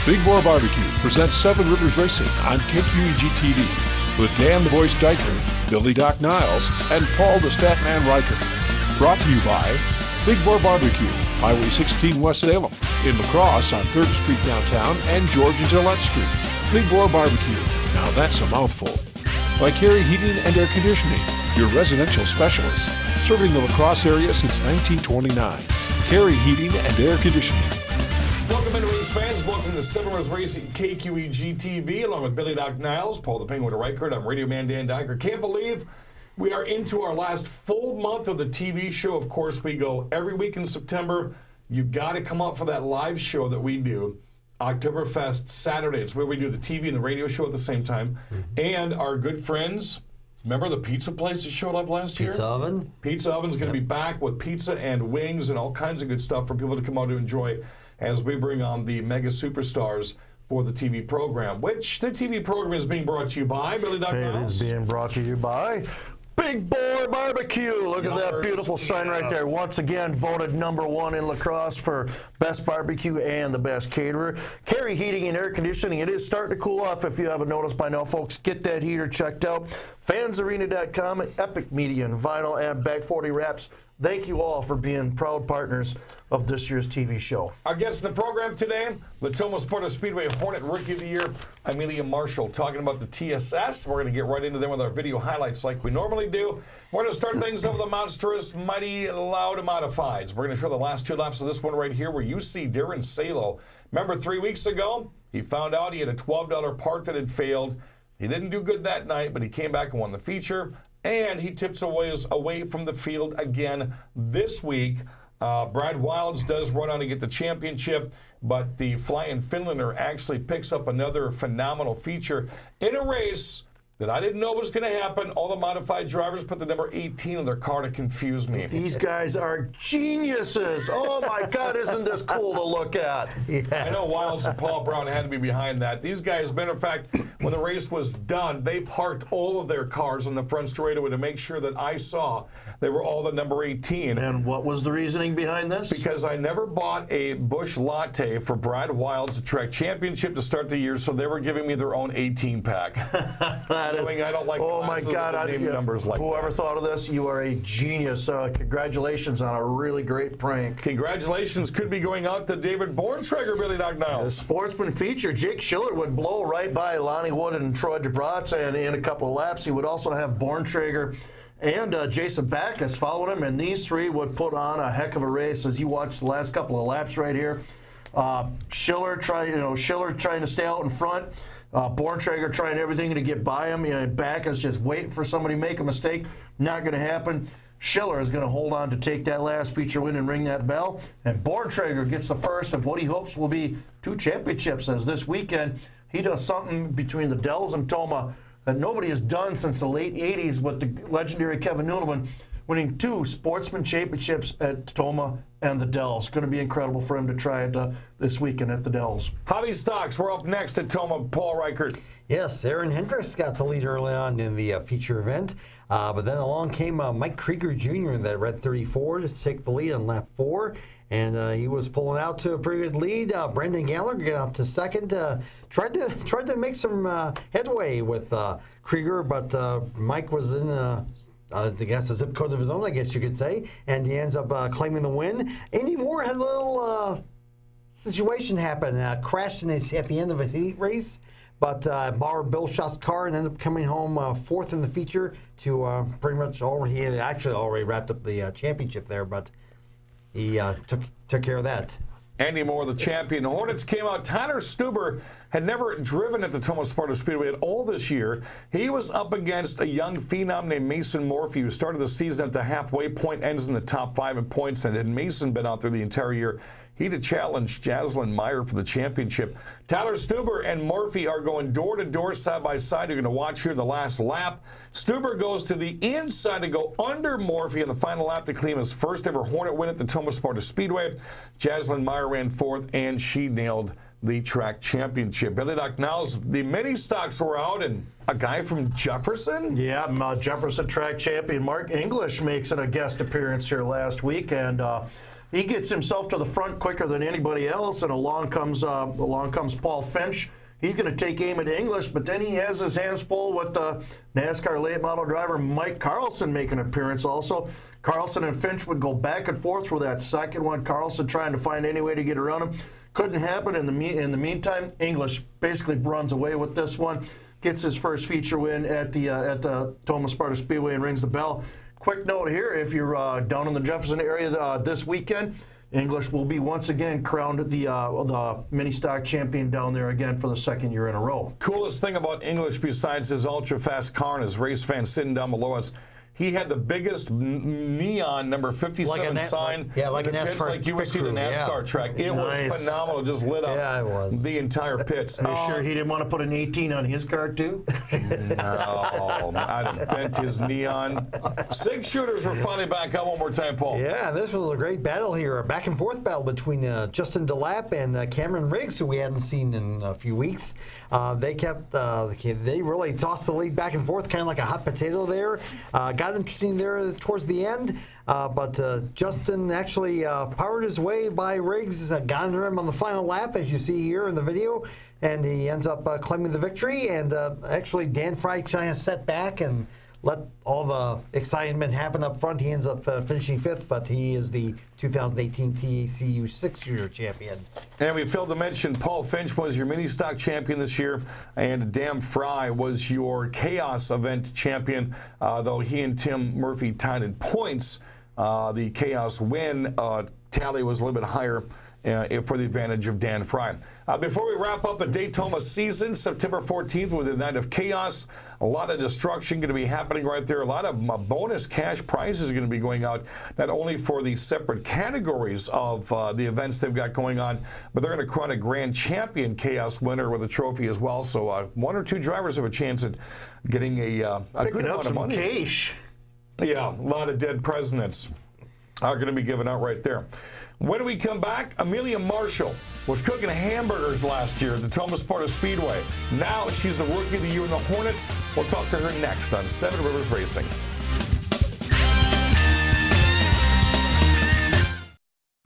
Big Boar Barbecue presents Seven Rivers Racing on KQEG TV with Dan the Voice Dyker, Billy Doc Niles, and Paul the Statman Riker. Brought to you by Big Boar Barbecue, Highway 16 West Salem, in La Crosse on 3rd Street downtown and George and Gillette Street. Big Boar Barbecue, now that's a mouthful. By Carey Heating and Air Conditioning, your residential specialist, serving the La Crosse area since 1929. Carey Heating and Air Conditioning. Welcome into race fans. Welcome to Seven Rivers Racing KQEG TV, along with Billy Doc Niles, Paul the Penguin Reichert. I'm Radio Man Dan Dyker. Can't believe we are into our last full month of the TV show. Of course, we go every week in September. You've got to come out for that live show that we do, Oktoberfest Saturday. It's where we do the TV and the radio show at the same time. And our good friends, remember the pizza place that showed up last year? Pizza Oven. Pizza Oven's going to be back with pizza and wings and all kinds of good stuff for people to come out to enjoy as we bring on the mega superstars for the TV program, which the TV program is being brought to you by Billy Doc Niles. It is being brought to you by Big Boar Barbecue. Look at that beautiful sign right there. Once again, voted #1 in La Crosse for best barbecue and the best caterer. Carey Heating and Air Conditioning. It is starting to cool off if you haven't noticed by now, folks. Get that heater checked out. Fansarena.com, Epic Media and Vinyl, and Back 40 Wraps. Thank you all for being proud partners of this year's TV show. Our guest in the program today, the Tomah Sparta Speedway Hornet Rookie of the Year, Amelia Marshall, talking about the TSS. We're going to get right into them with our video highlights like we normally do. We're going to start things up with the monstrous, mighty, loud modifieds. We're going to show the last 2 laps of this one right here where you see Darren Salo. Remember 3 weeks ago, he found out he had a $12 part that had failed. He didn't do good that night, but he came back and won the feature. And he tips away from the field again this week. Brad Wilds does run on to get the championship, but the Flying Finlander actually picks up another phenomenal feature in a race that I didn't know was going to happen. All the modified drivers put the number 18 in their car to confuse me. These guys are geniuses. Oh, my God, isn't this cool to look at? Yes. I know Wilds and Paul Brown had to be behind that. These guys, matter of fact, when the race was done, they parked all of their cars on the front straightaway to make sure that I saw they were all the number 18. And what was the reasoning behind this? Because I never bought a Busch Latte for Brad Wilds' track championship to start the year, so they were giving me their own 18 pack. That is, I don't like oh my God! Numbers like whoever that. Thought of this, you are a genius. Congratulations on a really great prank. Congratulations could be going out to David Borntrager, Billy Doc Niles. The sportsman feature, Jake Schiller would blow right by Lonnie Wood and Troy DeBratz, and in a couple of laps, he would also have Borntrager and Jason Backus following him, and these three would put on a heck of a race. As you watch the last couple of laps right here, Schiller trying to stay out in front. Borntrager trying everything to get by him. Backus just waiting for somebody to make a mistake. Not going to happen. Schiller is going to hold on to take that last feature win and ring that bell. And Borntrager gets the first of what he hopes will be 2 championships, as this weekend he does something between the Dells and Tomah that nobody has done since the late 80s with the legendary Kevin Nudelman, winning 2 sportsman championships at Tomah and the Dells. Going to be incredible for him to try it this weekend at the Dells. Hobby Stocks, we're up next at Tomah. Paul Reichert. Yes, Aaron Hendricks got the lead early on in the feature event, but then along came Mike Krieger Jr. in that red 34 to take the lead on lap 4, and he was pulling out to a pretty good lead. Brandon Gallagher got up to second, tried to make some headway with Krieger, but Mike was in I guess a zip code of his own, I guess you could say, and he ends up claiming the win. Andy Moore had a little situation happen, crashed at the end of a heat race, but borrowed Bill Schacht's car and ended up coming home 4th in the feature to pretty much he had actually already wrapped up the championship there, but he took care of that. Andy Moore, the champion. The Hornets came out. Tyler Stuber had never driven at the Tomah Sparta Speedway at all this year. He was up against a young phenom named Mason Morphy, who started the season at the halfway point, ends in the top 5 in points, and had Mason been out there the entire year, he'd have challenged Jaslyn Meyer for the championship. Tyler Stuber and Morphy are going door to door, side by side. You're going to watch here the last lap. Stuber goes to the inside to go under Morphy in the final lap to claim his first ever Hornet win at the Tomah Sparta Speedway. Jaslyn Meyer ran 4th, and she nailed the track championship. Billy Doc Niles, the mini stocks were out, and a guy from Jefferson? Yeah, Jefferson track champion Mark English makes a guest appearance here last week, and He gets himself to the front quicker than anybody else, and along comes Paul Finch. He's going to take aim at English, but then he has his hands full with NASCAR late model driver Mike Carlson making an appearance also. Carlson and Finch would go back and forth for that second one. Carlson trying to find any way to get around him. Couldn't happen. In the meantime, English basically runs away with this one, gets his first feature win at the Tomah Sparta Speedway and rings the bell. Quick note here, if you're down in the Jefferson area this weekend, English will be once again crowned the mini stock champion down there again for the second year in a row. Coolest thing about English, besides his ultra-fast car and his race fans sitting down below us, he had the biggest neon number 57 sign. Like a NASCAR. Like you would see the NASCAR track. It was phenomenal. Just lit up the entire pits. Are you sure he didn't want to put an 18 on his car too? No, I'd have bent his neon. 6 shooters were finally back up one more time, Paul. Yeah, this was a great battle here, a back and forth battle between Justin DeLapp and Cameron Riggs, who we hadn't seen in a few weeks. They really tossed the lead back and forth, kind of like a hot potato there. Got interesting there towards the end, but Justin actually powered his way by Riggs, got under him on the final lap, as you see here in the video, and he ends up claiming the victory. And actually, Dan Fry kind of set back and let all the excitement happen up front. He ends up finishing 5th, but he is the 2018 TCU 6-shooter champion. And we failed to mention Paul Finch was your mini stock champion this year, and Dan Fry was your chaos event champion, though he and Tim Murphy tied in points. The chaos win tally was a little bit higher for the advantage of Dan Fry. Before we wrap up the Daytona season, September 14th with the Night of Chaos, a lot of destruction going to be happening right there. A lot of bonus cash prizes are going to be going out, not only for the separate categories of the events they've got going on, but they're going to crown a grand champion chaos winner with a trophy as well. So 1 or 2 drivers have a chance at getting a good amount of money. Cash. Yeah, a lot of dead presidents are going to be given out right there. When we come back, Amelia Marshall was cooking hamburgers last year at the Tomah Sparta Speedway. Now she's the Rookie of the Year in the Hornets. We'll talk to her next on 7 Rivers Racing.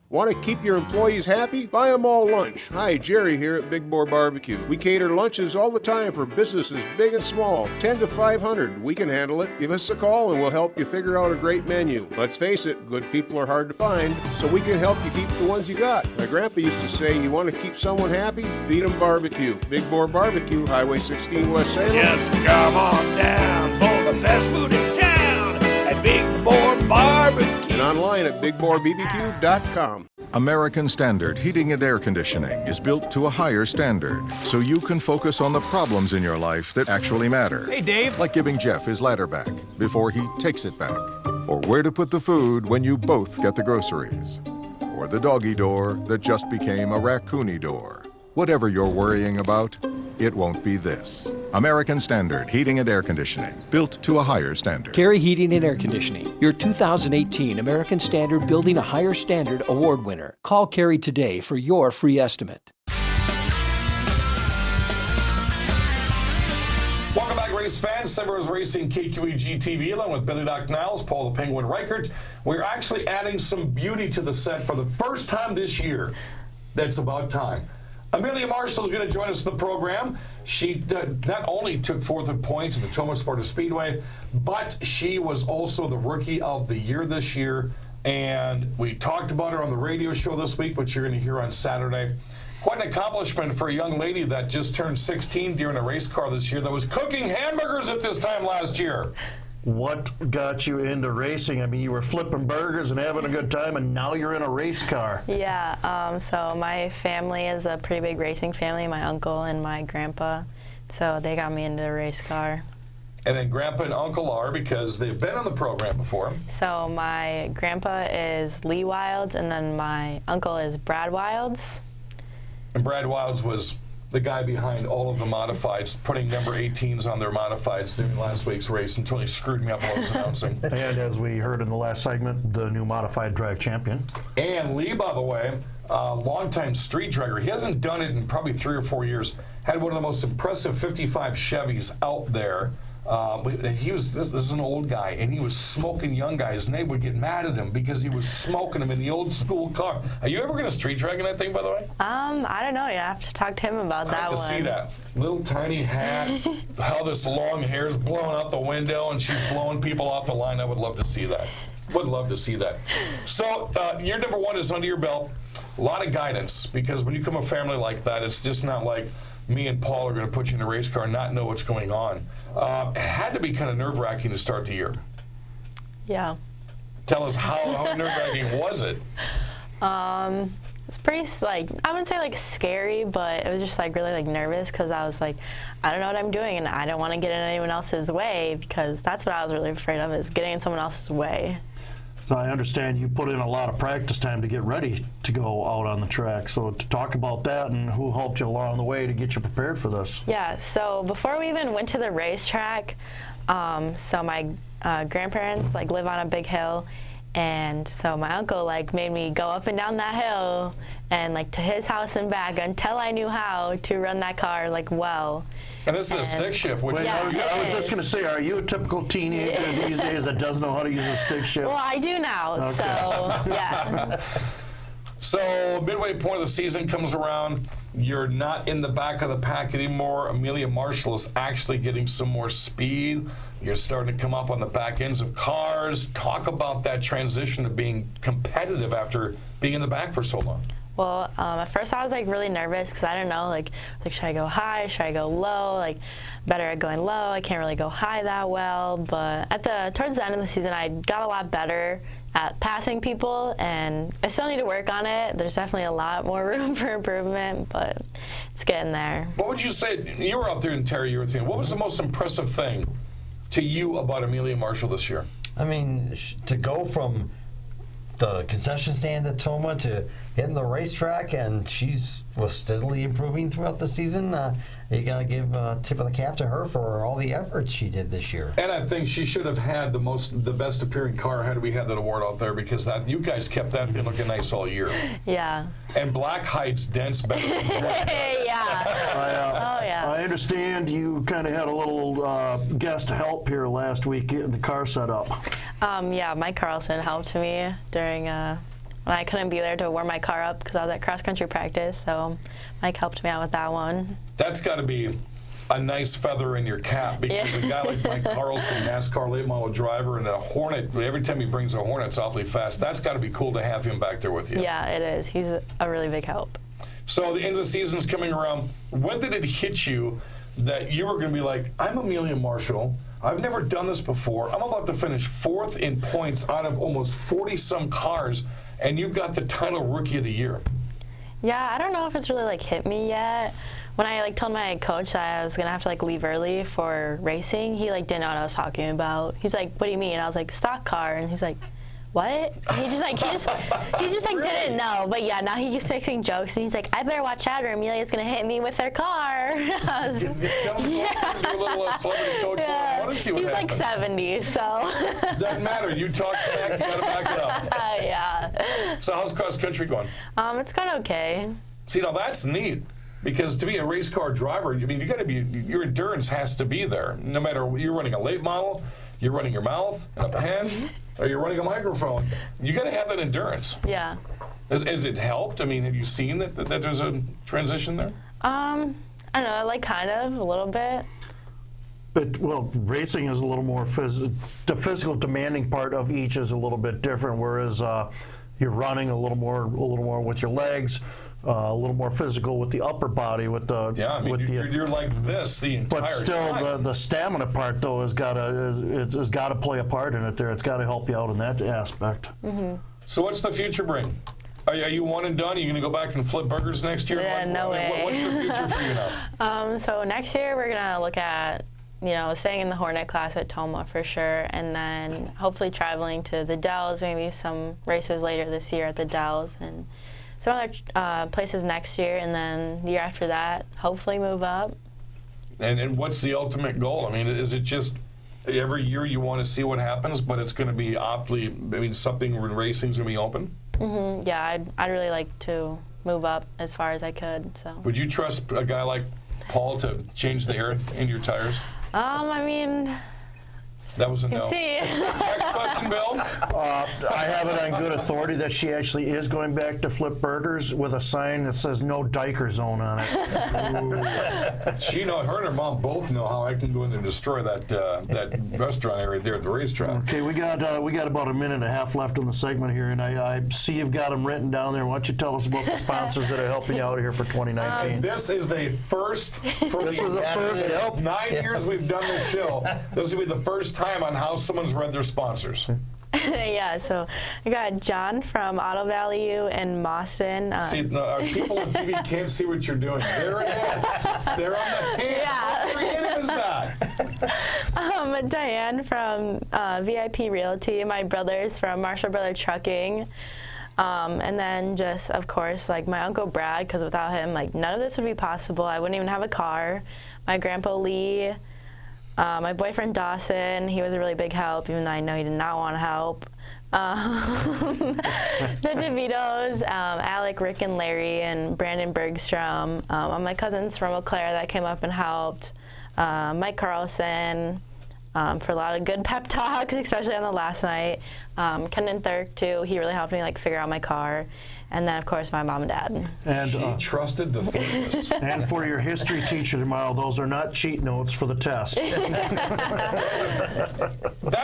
Want to keep your employees happy? Buy them all lunch. Hi, Jerry here at Big Boar Barbecue. We cater lunches all the time for businesses big and small, 10 to 500. We can handle it. Give us a call and we'll help you figure out a great menu. Let's face it, good people are hard to find, so we can help you keep the ones you got. My grandpa used to say, you want to keep someone happy? Feed them barbecue. Big Boar Barbecue, Highway 16 West Salem. Just come on down for the best food in town at Big Boar Barbecue. And online at BigBoarBBQ.com. American Standard Heating and Air Conditioning is built to a higher standard, so you can focus on the problems in your life that actually matter. Hey, Dave. Like giving Jeff his ladder back before he takes it back. Or where to put the food when you both get the groceries. Or the doggy door that just became a raccoony door. Whatever you're worrying about, it won't be this. American Standard Heating and Air Conditioning, built to a higher standard. Carey Heating and Air Conditioning, your 2018 American Standard Building a Higher Standard Award winner. Call Carey today for your free estimate. Welcome back, race fans. 7 Rivers Racing, KQEG TV, along with Billy Doc Niles, Paul the Penguin Reichert. We're actually adding some beauty to the set for the first time this year. That's about time. Amelia Marshall is going to join us in the program. She not only took 4th in points at the Tomah Sparta Speedway, but she was also the Rookie of the Year this year. And we talked about her on the radio show this week, which you're going to hear on Saturday. Quite an accomplishment for a young lady that just turned 16 during a race car this year that was cooking hamburgers at this time last year. What got you into racing? I mean, you were flipping burgers and having a good time, and now you're in a race car. Yeah, so my family is a pretty big racing family, my uncle and my grandpa, so they got me into a race car. And then grandpa and uncle are, because they've been on the program before. So my grandpa is Lee Wilds, and then my uncle is Brad Wilds. And Brad Wilds was the guy behind all of the modifieds, putting number 18s on their modifieds during last week's race until he screwed me up while I was announcing. And as we heard in the last segment, the new modified drag champion. And Lee, by the way, longtime street dragger. He hasn't done it in probably 3 or 4 years. Had one of the most impressive 55 Chevys out there. This is an old guy, and he was smoking young guys, and they would get mad at him because he was smoking them in the old school car. Are you ever going to street drag in that thing, by the way? I don't know. You have to talk to him about that one. I have to see that. Little tiny hat, how this long hair's blowing out the window, and she's blowing people off the line. I would love to see that. Would love to see that. So year number 1 is under your belt. A lot of guidance, because when you come a family like that, it's just not like me and Paul are going to put you in a race car and not know what's going on. It had to be kind of nerve-wracking to start the year. Yeah. Tell us how nerve-wracking was it? It's pretty, like, I wouldn't say like scary, but it was just like really like nervous, because I was like, I don't know what I'm doing, and I don't want to get in anyone else's way, because that's what I was really afraid of, is getting in someone else's way. So I understand you put in a lot of practice time to get ready to go out on the track. So to talk about that, and who helped you along the way to get you prepared for this? Yeah, so before we even went to the racetrack, so my grandparents like live on a big hill, and so my uncle like made me go up and down that hill and like to his house and back until I knew how to run that car like well. And this is a stick shift. Which Yeah, I was just going to say, are you a typical teenager these days that doesn't know how to use a stick shift? Well, I do now, so yeah. So midway point of the season comes around. You're not in the back of the pack anymore. Amelia Marshall is actually getting some more speed. You're starting to come up on the back ends of cars. Talk about that transition of being competitive after being in the back for so long. Well, at first I was like really nervous, because I didn't know like should I go high, should I go low, like better at going low. I can't really go high that well, but towards the end of the season I got a lot better at passing people, and I still need to work on it. There's definitely a lot more room for improvement, but it's getting there. What would you say, you were out there in Terry, you were with me, what was the most impressive thing to you about Amelia Marshall this year? I mean, to go from the concession stand at Tomah to hitting the racetrack, and was steadily improving throughout the season. You got to give a tip of the cap to her for all the efforts she did this year. And I think she should have had the best appearing car had we had that award out there, because you guys kept that thing looking nice all year. Yeah. And black hides dents better than black does. Yeah. Oh yeah. I understand you kind of had a little guest help here last week getting the car set up. Yeah, Mike Carlson helped me during when I couldn't be there to warm my car up because I was at cross country practice, so Mike helped me out with that one. That's got to be a nice feather in your cap, because a guy like Mike Carlson, NASCAR late model driver, and a Hornet, every time he brings a Hornet, it's awfully fast. That's got to be cool to have him back there with you. Yeah, it is. He's a really big help. So the end of the season's coming around. When did it hit you that you were going to be like, I'm Amelia Marshall, I've never done this before, I'm about to finish 4th in points out of almost 40-some cars, and you got the title Rookie of the Year? Yeah, I don't know if it's really like hit me yet. When I like told my coach that I was gonna have to like leave early for racing, he like didn't know what I was talking about. He's like, "What do you mean?" And I was like, "Stock car," and he's like, "What?" And he just really? Didn't know. But yeah, now he keeps fixing jokes, and he's like, "I better watch out, or Amelia's gonna hit me with her car." Tell him your little celebrity coach. Yeah. Want to see what he's happens. like 70, so. Doesn't matter. You talk smack, you gotta back it up. Yeah. So how's cross country going? It's going okay. See, now that's neat, because to be a race car driver, I mean, your endurance has to be there. No matter you're running a late model, you're running your mouth and a pen, or you're running a microphone. You got to have that endurance. Yeah. Has it helped? I mean, have you seen that there's a transition there? I don't know, like kind of a little bit. But, well, racing is a little more the physical demanding part of each is a little bit different, whereas you're running a little more with your legs, a little more physical with the upper body, with the you're like this the entire But still, time. the stamina part though has got to play a part in it. There, it's got to help you out in that aspect. Mm-hmm. So what's the future bring? Are you one and done? Are you going to go back and flip burgers next year? Yeah, no way. What's the future for you now? So next year we're gonna look at, staying in the Hornet class at Tomah for sure, and then hopefully traveling to the Dells, maybe some races later this year at the Dells, and some other places next year, and then the year after that, hopefully move up. And what's the ultimate goal? I mean, is it just every year you want to see what happens, but it's going to be something when racing's going to be open? Mm-hmm. Yeah, I'd really like to move up as far as I could. So. Would you trust a guy like Paul to change the air in your tires? I mean, That was a no. see. Next question, Bill. I have it on good authority that she actually is going back to Flip Burgers with a sign that says no Diker Zone on it. Her and her mom both know how I can go in there and destroy that restaurant area there at the racetrack. Okay, we got about a minute and a half left in the segment here, and I see you've got them written down there. Why don't you tell us about the sponsors that are helping you out here for 2019? This is the first for This was the first help. 9 years we've done this show. This will be the first time on how someone's read their sponsors. Yeah, so I got John from Auto Value in Boston. See, people on TV can't see what you're doing. There it is. They're on the hand. Yeah. How creative is that? Diane from VIP Realty. My brothers from Marshall Brother Trucking. And then just, of course, like my Uncle Brad, because without him, like none of this would be possible. I wouldn't even have a car. My Grandpa Lee. My boyfriend Dawson, he was a really big help, even though I know he did not want to help. The DeVitos, Alec, Rick, and Larry, and Brandon Bergstrom. My cousins from Eau Claire that came up and helped. Mike Carlson for a lot of good pep talks, especially on the last night. Kenan Thurk, too. He really helped me figure out my car. And then, of course, my mom and dad. And She trusted the fearless. and for your history teacher tomorrow, those are not cheat notes for the test. That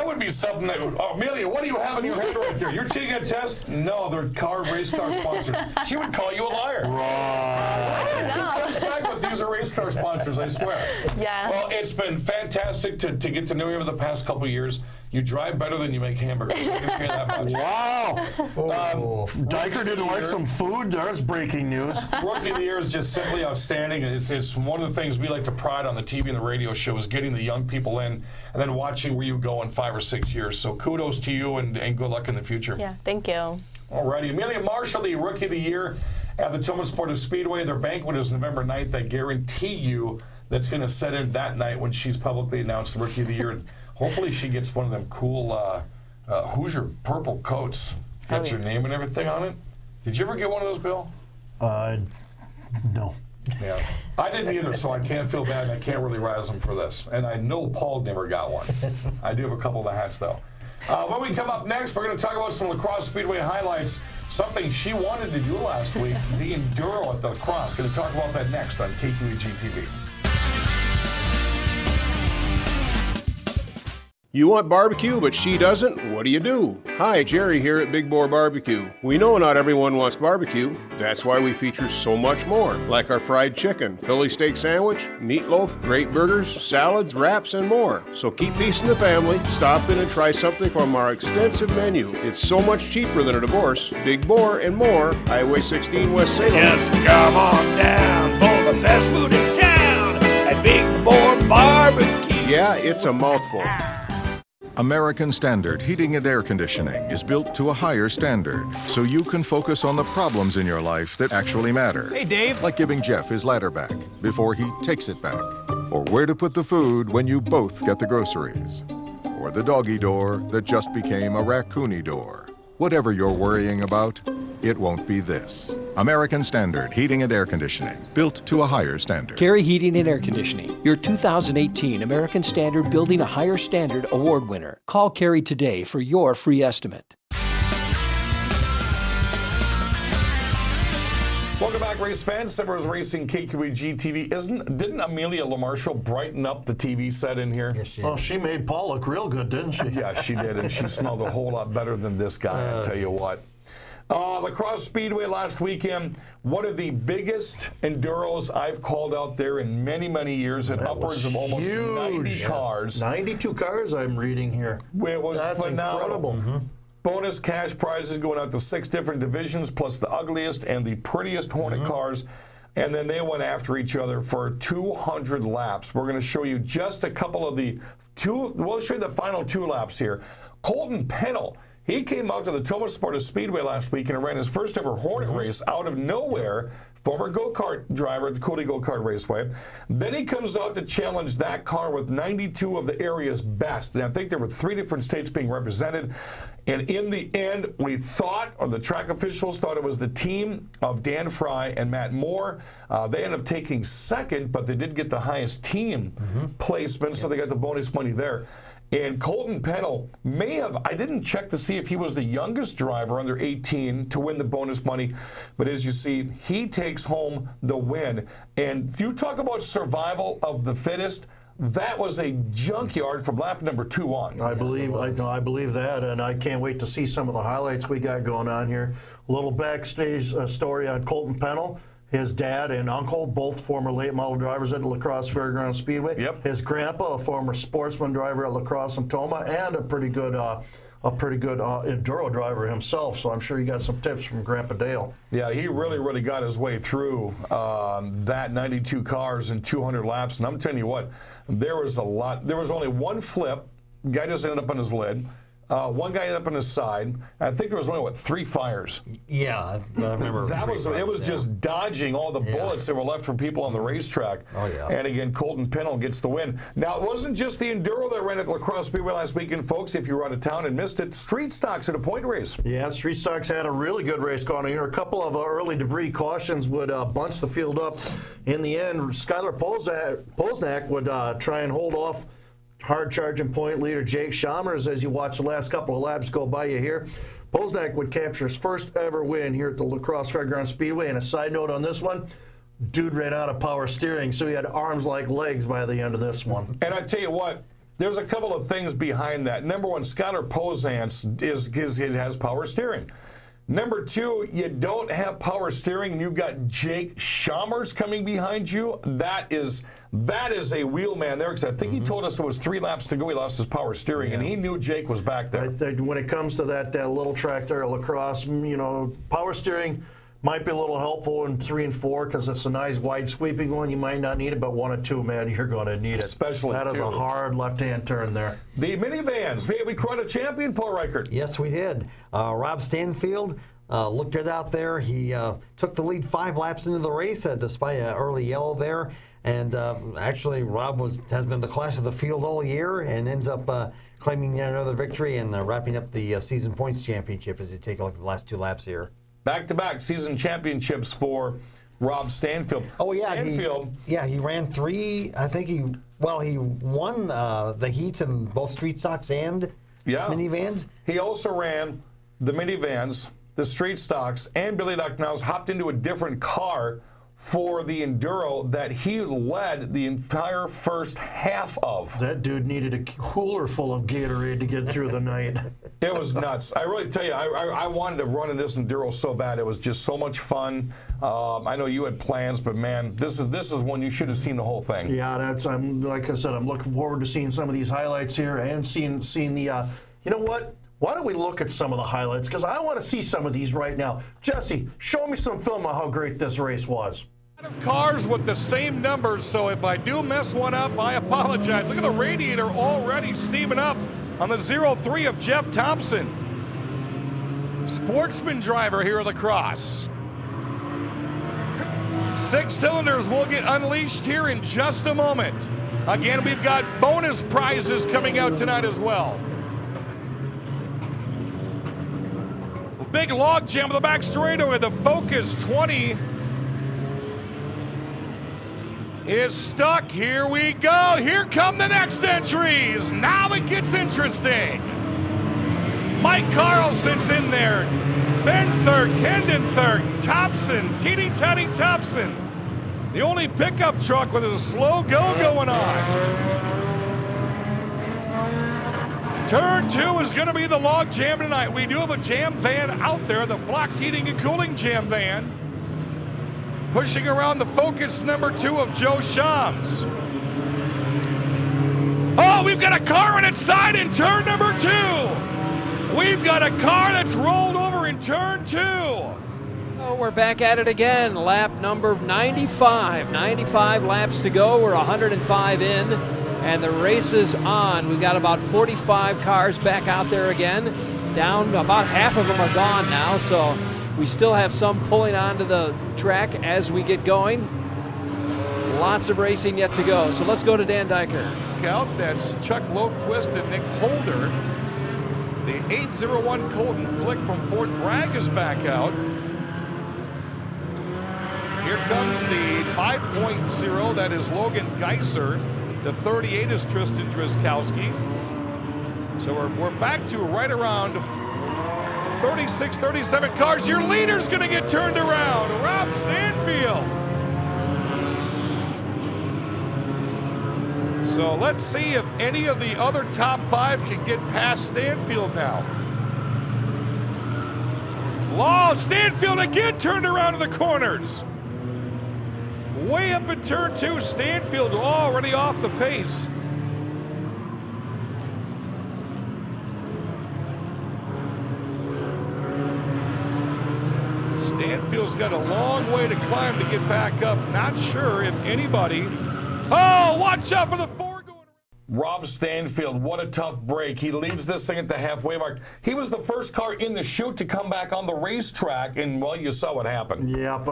would be something that would, Amelia, what do you have in your hand right there? You're cheating a test? No, they're race car sponsors. She would call you a liar. Right. No. Comes back with these are race car sponsors, I swear. Yeah. Well, it's been fantastic to get to know you over the past couple of years. You drive better than you make hamburgers. I can hear that much. Wow. Diker didn't like some food? There's breaking news. Rookie of the Year is just simply outstanding. It's one of the things we like to pride on the TV and the radio show is getting the young people in and then watching where you go in 5 or 6 years. So kudos to you and good luck in the future. Yeah, thank you. All righty. Amelia Marshall, the Rookie of the Year at the Tomah Sparta Speedway. Their banquet is November 9th. I guarantee you that's going to set in that night when she's publicly announced the Rookie of the Year. And hopefully she gets one of them cool Hoosier purple coats. Got your name and everything on it. Did you ever get one of those, Bill? No. Yeah. I didn't either, so I can't feel bad, and I can't really razz them for this. And I know Paul never got one. I do have a couple of the hats, though. When we come up next, we're going to talk about some Crosse Speedway highlights, something she wanted to do last week, the enduro at the Crosse. Going to talk about that next on KQEG TV. You want barbecue, but she doesn't? What do? Hi, Jerry here at Big Boar Barbecue. We know not everyone wants barbecue. That's why we feature so much more, like our fried chicken, Philly steak sandwich, meatloaf, great burgers, salads, wraps, and more. So keep peace in the family, stop in and try something from our extensive menu. It's so much cheaper than a divorce. Big Boar and more, Highway 16 West Salem. Just come on down for the best food in town at Big Boar Barbecue. Yeah, it's a mouthful. American Standard Heating and Air Conditioning is built to a higher standard, so you can focus on the problems in your life that actually matter. Hey, Dave. Like giving Jeff his ladder back before he takes it back. Or where to put the food when you both get the groceries. Or the doggy door that just became a raccoony door. Whatever you're worrying about, it won't be this. American Standard Heating and Air Conditioning, built to a higher standard. Carey Heating and Air Conditioning, your 2018 American Standard Building a Higher Standard Award winner. Call Carey today for your free estimate. Welcome back, race fans. Summers Racing KQEG TV. Didn't Amelia LaMarshall brighten up the TV set in here? Yes, she Oh, she made Paul look real good, didn't she? Yeah, she did, and she smelled a whole lot better than this guy, I'll tell you what. The Crosse Speedway last weekend, one of the biggest enduros I've called out there in many, many years, and upwards of almost huge. 90 cars. 92 cars I'm reading here. It was That's phenomenal. incredible. Bonus cash prizes going out to 6 different divisions, plus the ugliest and the prettiest Hornet cars. And then they went after each other for 200 laps. We're going to show you just a couple of we'll show you the final 2 laps here. Colton Pennell, he came out to the Tomah Sparta Speedway last week and ran his first ever Hornet race out of nowhere. former go-kart driver at the Cooley Go-Kart Raceway. Then he comes out to challenge that car with 92 of the area's best. And I think there were 3 different states being represented. And in the end, we thought, or the track officials thought, it was the team of Dan Fry and Matt Moore. They ended up taking second, but they did get the highest team placement, so they got the bonus money there. And Colton Pennell may have, I didn't check to see if he was the youngest driver under 18 to win the bonus money, but as you see, he takes home the win. And you talk about survival of the fittest, that was a junkyard from lap number 2 on. I believe that, and I can't wait to see some of the highlights we got going on here. A little backstage story on Colton Pennell. His dad and uncle, both former late model drivers at La Crosse Fairgrounds Speedway. Yep. His grandpa, a former sportsman driver at La Crosse and Tomah, and a pretty good enduro driver himself. So I'm sure he got some tips from Grandpa Dale. Yeah, he really got his way through that 92 cars in 200 laps. And I'm telling you what, there was a lot. There was only one flip. Guy just ended up on his lid. One guy ended up on his side. I think there was only, 3 fires? Yeah, I remember. It was just dodging all the bullets that were left from people on the racetrack. Oh, yeah. And again, Colton Pennell gets the win. Now, it wasn't just the enduro that ran at La Crosse Speedway last weekend, folks. If you were out of town and missed it, Street Stocks at a point race. Yeah, Street Stocks had a really good race going on here. A couple of early debris cautions would bunch the field up. In the end, Skylar Posnack would try and hold off hard-charging point leader Jake Chalmers. As you watch the last couple of laps go by you here, Posnack would capture his first ever win here at the La Crosse Fairgrounds Speedway. And a side note on this one, dude ran out of power steering, so he had arms like legs by the end of this one. And I tell you what, there's a couple of things behind that. Number one, Skylar Posnack has power steering. Number 2, you don't have power steering and you've got Jake Chalmers coming behind you. That is a wheelman there, because I think he told us it was 3 laps to go. He lost his power steering, and he knew Jake was back there. I think when it comes to that little track there at La Crosse, power steering might be a little helpful in 3 and 4 because it's a nice wide sweeping one. You might not need it, but 1 and 2, man, you're going to need it. Especially that is a hard left-hand turn there. The minivans. We crowned a champion, Paul Reichert. Yes, we did. Rob Stanfield looked it out there. He took the lead 5 laps into the race despite an early yellow there. And actually, Rob has been the class of the field all year and ends up claiming yet another victory and wrapping up the season points championship as you take a look at the last 2 laps here. Back-to-back season championships for Rob Stanfield. Oh, yeah. Stanfield. He ran 3. I think he won the heats in both Street Stocks and minivans. He also ran the minivans, the Street Stocks, and Billy Doc Niles hopped into a different car for the enduro that he led the entire first half of. That dude needed a cooler full of Gatorade to get through the night. It was nuts. I really tell you, I wanted to run in this enduro so bad. It was just so much fun. I know you had plans, but man, this is one you should have seen the whole thing. Yeah, like I said, I'm looking forward to seeing some of these highlights here and seeing the. You know what? Why don't we look at some of the highlights? Because I want to see some of these right now. Jesse, show me some film of how great this race was. Cars with the same numbers, so if I do mess one up, I apologize. Look at the radiator already steaming up on the 03 of Jeff Thompson. Sportsman driver here at La Crosse. 6 cylinders will get unleashed here in just a moment. Again, we've got bonus prizes coming out tonight as well. Big log jam on the back straightaway. The Focus 20 is stuck. Here we go. Here come the next entries. Now it gets interesting. Mike Carlson's in there. Ben third, Kendon third, Thompson, Teeny Tiny Thompson. The only pickup truck with a slow go going on. Turn 2 is going to be the log jam tonight. We do have a jam van out there, the Flox Heating and Cooling jam van. Pushing around the Focus number 2 of Joe Shams. Oh, we've got a car on its side in turn number 2. We've got a car that's rolled over in turn 2. Oh, we're back at it again. Lap number 95. 95 laps to go. We're 105 in. And the race is on. We've got about 45 cars back out there again. Down, about half of them are gone now, so We still have some pulling onto the track as we get going. Lots of racing yet to go. So let's go to Dan Diker. Out, that's Chuck Lofquist and Nick Holder. The 801 Colton Flick from Fort Bragg is back out. Here comes the 5.0, that is Logan Geiser. The 38 is Tristan Drizkowski. So we're back to right around 36, 37 cars. Your leader's going to get turned around. Rob Stanfield. So let's see if any of the other top 5 can get past Stanfield now. Law, Stanfield again turned around in the corners. Way up in turn 2, Stanfield already off the pace. Stanfield's got a long way to climb to get back up. Not sure if anybody... Oh, watch out for the 4 going around. Rob Stanfield, what a tough break. He leads this thing at the halfway mark. He was the first car in the chute to come back on the racetrack, and, well, you saw what happened. Yep,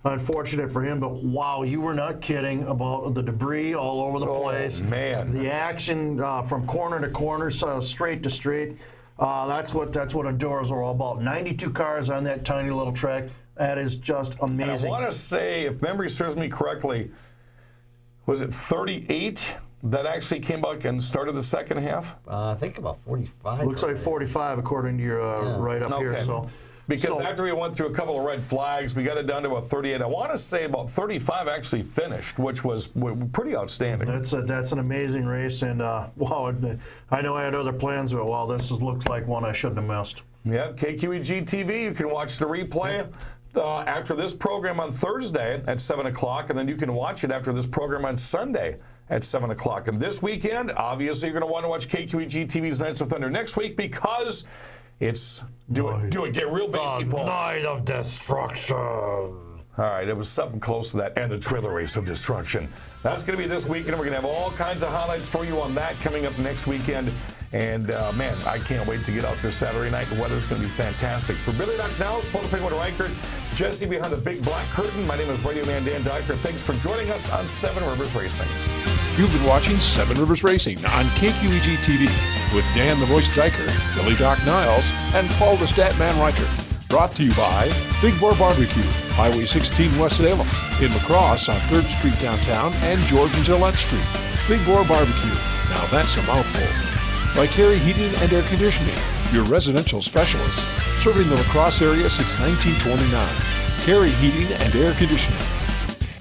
unfortunate for him, but wow, you were not kidding about the debris all over the place. Man. The action from corner to corner, straight to straight. That's what enduros are all about. 92 cars on that tiny little track. That is just amazing. And I want to say, if memory serves me correctly, was it 38 that actually came back and started the second half? I think about 45. Looks like 45 according to your right up here. So. Because after we went through a couple of red flags, we got it down to about 38. I want to say about 35 actually finished, which was pretty outstanding. That's an amazing race, and wow, I know I had other plans, but wow, looks like one I shouldn't have missed. Yeah, KQEG TV, you can watch the replay after this program on Thursday at 7 o'clock, and then you can watch it after this program on Sunday at 7 o'clock. And this weekend, obviously, you're going to want to watch KQEG TV's Nights of Thunder next week because it's do it get real basic, Paul. Night of Destruction. All right, it was something close to that, and the trailer race of destruction. That's going to be this weekend. We're going to have all kinds of highlights for you on that coming up next weekend. And, man, I can't wait to get out there Saturday night. The weather's going to be fantastic. For Billy Doc Niles, Paul Reichert, Jesse behind the big black curtain, my name is Radio Man Dan Diker. Thanks for joining us on Seven Rivers Racing. You've been watching Seven Rivers Racing on KQEG TV with Dan the Voice Diker, Billy Doc Niles, and Paul the Statman Reichert. Brought to you by Big Boar Barbecue, Highway 16 West Salem, in La Crosse on 3rd Street downtown and George and Gillette Street. Big Boar Barbecue, now that's a mouthful. By Carey Heating and Air Conditioning, your residential specialist, serving the La Crosse area since 1929. Carey Heating and Air Conditioning.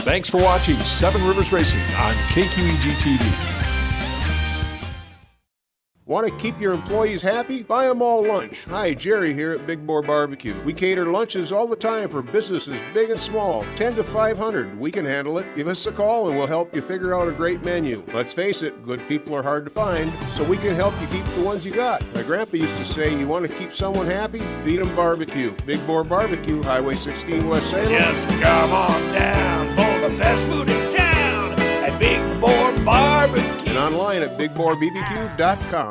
Thanks for watching Seven Rivers Racing on KQEG TV. Want to keep your employees happy? Buy them all lunch. Hi, Jerry here at Big Boar Barbecue. We cater lunches all the time for businesses big and small, 10 to 500. We can handle it. Give us a call and we'll help you figure out a great menu. Let's face it, good people are hard to find, so we can help you keep the ones you got. My grandpa used to say, you want to keep someone happy? Feed them barbecue. Big Boar Barbecue, Highway 16 West Salem. Just come on down for the best food in town at Big Boar Barbecue. And online at BigBoarBBQ.com.